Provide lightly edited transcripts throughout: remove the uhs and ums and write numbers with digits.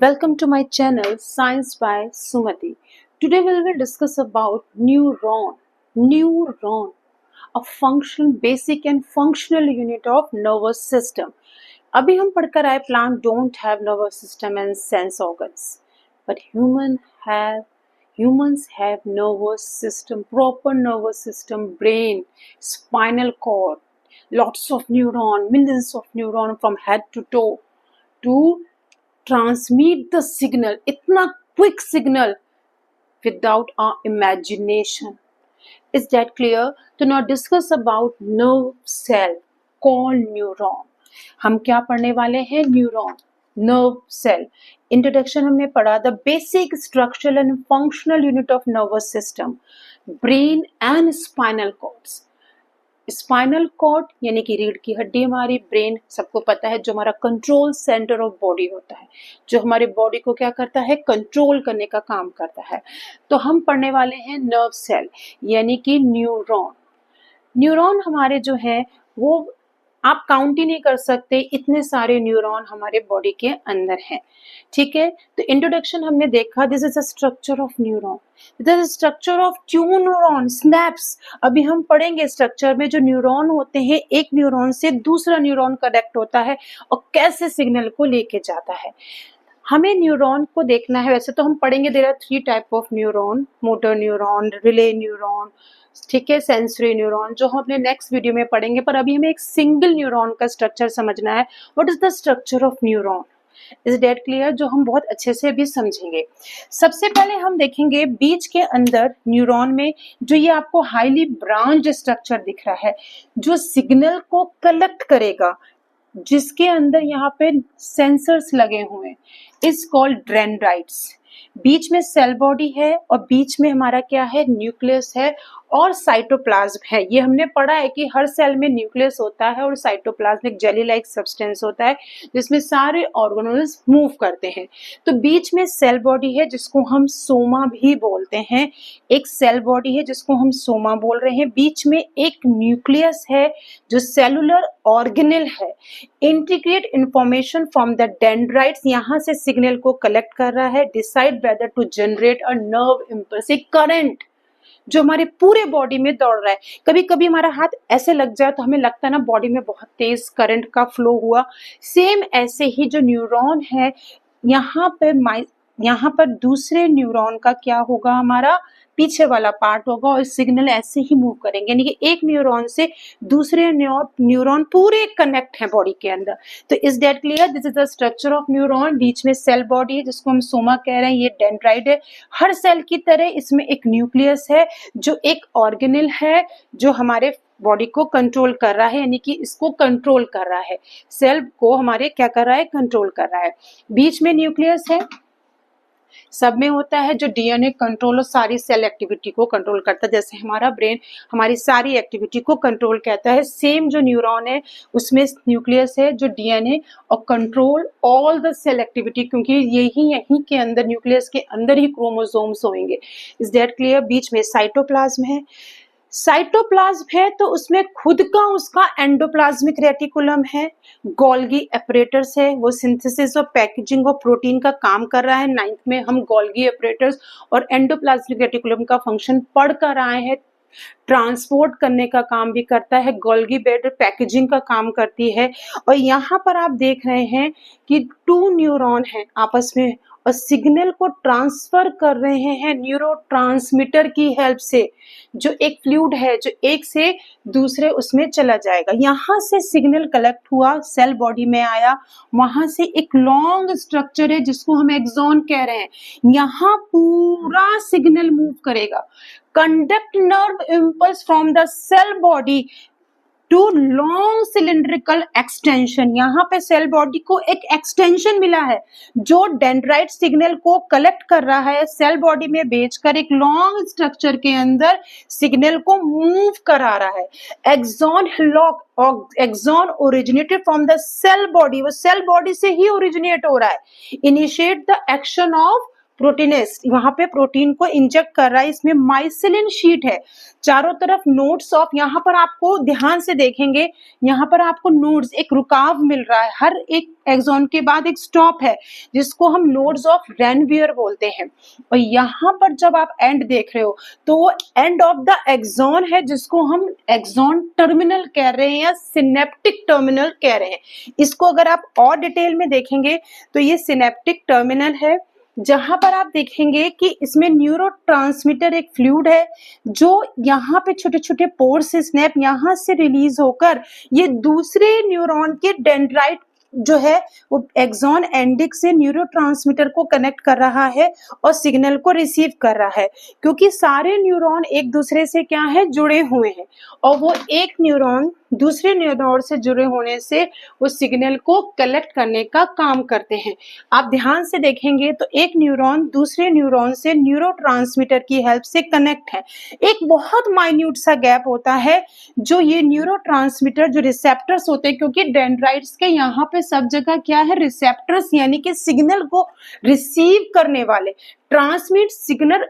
Welcome to my channel Science by Sumati. Today we will discuss about neuron. Neuron, a functional, basic and functional unit of nervous system. अभी हम पढ़कर आए plant don't have nervous system and sense organs, but humans have nervous system, proper nervous system, brain, spinal cord, lots of neuron, millions of neuron from head to toe to transmit the signal, इतना quick signal without our imagination. Is that clear? To now discuss about nerve cell called neuron. हम क्या पढ़ने वाले हैं? Neuron, nerve cell. Introduction हमने पढ़ा the basic structural and functional unit of nervous system, brain and spinal cords. Spinal cord यानी कि रीढ़ की हड्डी, हमारी ब्रेन सबको पता है जो हमारा कंट्रोल सेंटर ऑफ बॉडी होता है, जो हमारे बॉडी को क्या करता है, कंट्रोल करने का काम करता है. तो हम पढ़ने वाले हैं नर्व सेल यानी कि न्यूरॉन. न्यूरॉन हमारे जो है वो आप काउंट ही नहीं कर सकते, इतने सारे न्यूरॉन हमारे बॉडी के अंदर हैं. ठीक है, तो इंट्रोडक्शन हमने देखा, this is a structure of neuron, this is structure of two neuron synapse. अभी हम पढ़ेंगे स्ट्रक्चर में जो न्यूरॉन होते हैं, एक न्यूरॉन से दूसरा न्यूरॉन कनेक्ट होता है और कैसे सिग्नल को लेके जाता है. हमें न्यूरॉन को देखना है. वैसे तो हम पढ़ेंगे there are 3 type of neuron, motor neuron, relay neuron, ठीक है, सेंसरी न्यूरॉन, जो हम अपने नेक्स्ट वीडियो में पढ़ेंगे. पर अभी हमें एक सिंगल न्यूरॉन का स्ट्रक्चर समझना है. What is the structure of neuron? Is that clear? जो हम बहुत अच्छे से भी समझेंगे. सबसे पहले हम देखेंगे बीच के अंदर न्यूरॉन में जो ये आपको हाईली ब्रांच्ड स्ट्रक्चर दिख रहा है, जो सिग्नल को कलेक्ट करेगा, जिसके अंदर यहाँ पे सेंसर्स लगे हुए हैं, इज कॉल्ड डेंड्राइट्स. बीच में सेल बॉडी है और बीच में हमारा क्या है, न्यूक्लियस है और साइटोप्लाज्म है. ये हमने पढ़ा है कि हर सेल में न्यूक्लियस होता है और साइटोप्लाज्म एक जेली लाइक सब्सटेंस होता है जिसमें सारे ऑर्गेनेल्स मूव करते हैं. तो बीच में सेल बॉडी है जिसको हम सोमा भी बोलते हैं, एक सेल बॉडी है जिसको हम सोमा बोल रहे हैं. बीच में एक न्यूक्लियस है जो सेलुलर ऑर्गेनेल है, integrate information from the dendrites, यहाँ से सिग्नल को कलेक्ट कर रहा है, decide whether to generate a nerve impulse, एक करंट जो हमारे पूरे बॉडी में दौड़ रहा है. कभी कभी हमारा हाथ ऐसे लग जाए तो हमें लगता है ना बॉडी में बहुत तेज करंट का फ्लो हुआ. सेम ऐसे ही जो न्यूरॉन है यहाँ पर दूसरे न्यूरॉन का क्या होगा, हमारा पीछे वाला पार्ट होगा और सिग्नल ऐसे ही मूव करेंगे, यानी कि एक न्यूरॉन से दूसरे न्यूरॉन पूरे कनेक्ट है बॉडी के अंदर. तो is that clear? This is the structure of neuron. बीच में सेल बॉडी है जिसको हम सोमा कह रहे हैं, ये डेंड्राइट है. हर सेल की तरह इसमें एक न्यूक्लियस है जो एक ऑर्गेनेल है जो हमारे बॉडी को कंट्रोल कर रहा है, यानी कि इसको कंट्रोल कर रहा है, सेल को हमारे क्या कर रहा है, कंट्रोल कर रहा है. बीच में न्यूक्लियस है, सब में होता है, जो डीएनए कंट्रोल और सारी सेल एक्टिविटी को कंट्रोल करता है. जैसे हमारा ब्रेन हमारी सारी एक्टिविटी को कंट्रोल करता है, सेम जो न्यूरॉन है उसमें न्यूक्लियस है जो डीएनए और control all the cell activity, क्योंकि यहीं के अंदर, न्यूक्लियस के अंदर ही क्रोमोसोम्स होंगे. Is that clear? बीच में साइटोप्लाज्म है. साइटोप्लाज्म है तो उसमें खुद का उसका एंडोप्लाज्मिक रेटिकुलम है, गोल्गी एपरेटर्स है, वो सिंथेसिस और पैकेजिंग ऑफ प्रोटीन का काम कर रहा है. 9th में हम गोल्गी एपरेटर्स और एंडोप्लाज्मिक रेटिकुलम का फंक्शन पढ़ कर आए हैं. ट्रांसपोर्ट करने का काम भी करता है, गोल्गी बेड पैकेजिंग का काम करती है. और यहाँ पर आप देख रहे हैं कि 2 न्यूरॉन हैं आपस में और सिग्नल को ट्रांसफर कर रहे हैं न्यूरोट्रांसमीटर की हेल्प से, जो एक फ्लूइड है जो एक से दूसरे उसमें चला जाएगा. यहाँ से सिग्नल कलेक्ट हुआ, सेल बॉडी में आया, वहां से एक लॉन्ग स्ट्रक्चर है जिसको हम एक्सॉन कह रहे हैं, यहाँ पूरा सिग्नल मूव करेगा. Conduct nerve impulse from the cell body to long cylindrical extension. यहाँ पे सेल बॉडी को एक एक्सटेंशन मिला है जो डेंड्राइट सिग्नल को कलेक्ट कर रहा है, सेल बॉडी में भेजकर एक लॉन्ग स्ट्रक्चर के अंदर सिग्नल को मूव करा रहा है. Axon lock, axon originated from the cell body, वो सेल बॉडी से ही ओरिजिनेट हो रहा है. Initiate the action of proteins वहां पे प्रोटीन को इंजेक्ट कर रहा है। इसमें माइसिलिन शीट है, चारों तरफ नोड्स ऑफ, यहाँ पर आपको ध्यान से देखेंगे, यहाँ पर आपको नोड्स, एक रुकाव मिल रहा है, हर एक एक्सॉन के बाद एक स्टॉप है जिसको हम नोड्स ऑफ रेनवियर बोलते हैं। और यहाँ पर जब आप एंड देख रहे हो तो वो एंड ऑफ द एक्सॉन है जिसको हम एक्सॉन टर्मिनल कह रहे हैं या सिनेप्टिक टर्मिनल कह रहे हैं। इसको अगर आप और डिटेल में देखेंगे तो ये सिनेप्टिक टर्मिनल है, जहां पर आप देखेंगे कि इसमें न्यूरोट्रांसमीटर एक फ्लूइड है जो यहाँ पे छोटे छोटे पोर से स्नैप यहाँ से रिलीज होकर ये दूसरे न्यूरॉन के डेंड्राइट जो है वो एक्सॉन एंडिक से न्यूरोट्रांसमीटर को कनेक्ट कर रहा है और सिग्नल को रिसीव कर रहा है, क्योंकि सारे न्यूरॉन एक दूसरे से क्या है, जुड़े हुए हैं और वो एक न्यूरॉन दूसरे न्यूरॉन से जुड़े होने से वो सिग्नल को कलेक्ट करने का काम करते हैं। आप ध्यान से देखेंगे तो एक न्यूरॉन दूसरे न्यूरॉन से न्यूरोट्रांसमीटर की हेल्प से कनेक्ट है। एक बहुत माइन्यूट सा गैप होता है जो ये न्यूरोट्रांसमीटर जो रिसेप्टर्स होते हैं, क्योंकि डेंड्राइट्स के यहाँ पे सब जगह क्या है, रिसेप्टर्स यानी कि सिग्नल को रिसीव करने वाले, transmit signal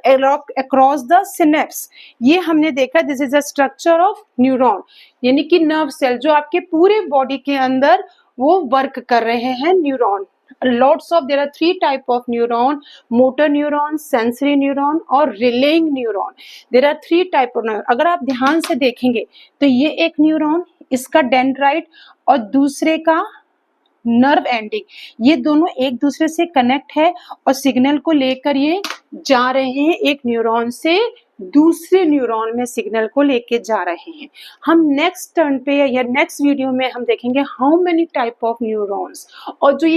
across the synapse. ये हमने देखा, this is a structure of neuron, यानी कि नर्व सेल जो आपके पूरे बॉडी के अंदर वो वर्क कर रहे हैं neuron. Lots of there are 3 type of neuron: motor neuron, sensory neuron और relaying neuron. There are 3 type of neuron. अगर आप ध्यान से देखेंगे तो ये एक न्यूरॉन, इसका डेंड्राइट और दूसरे का नर्व एंडिंग, ये दोनों एक दूसरे से कनेक्ट है और सिग्नल को लेकर ये जा रहे हैं, एक न्यूरॉन से दूसरे न्यूरॉन में सिग्नल को लेके जा रहे हैं। हम नेक्स्ट टर्न पे या नेक्स्ट वीडियो में हम देखेंगे how many type of neurons, और जो ये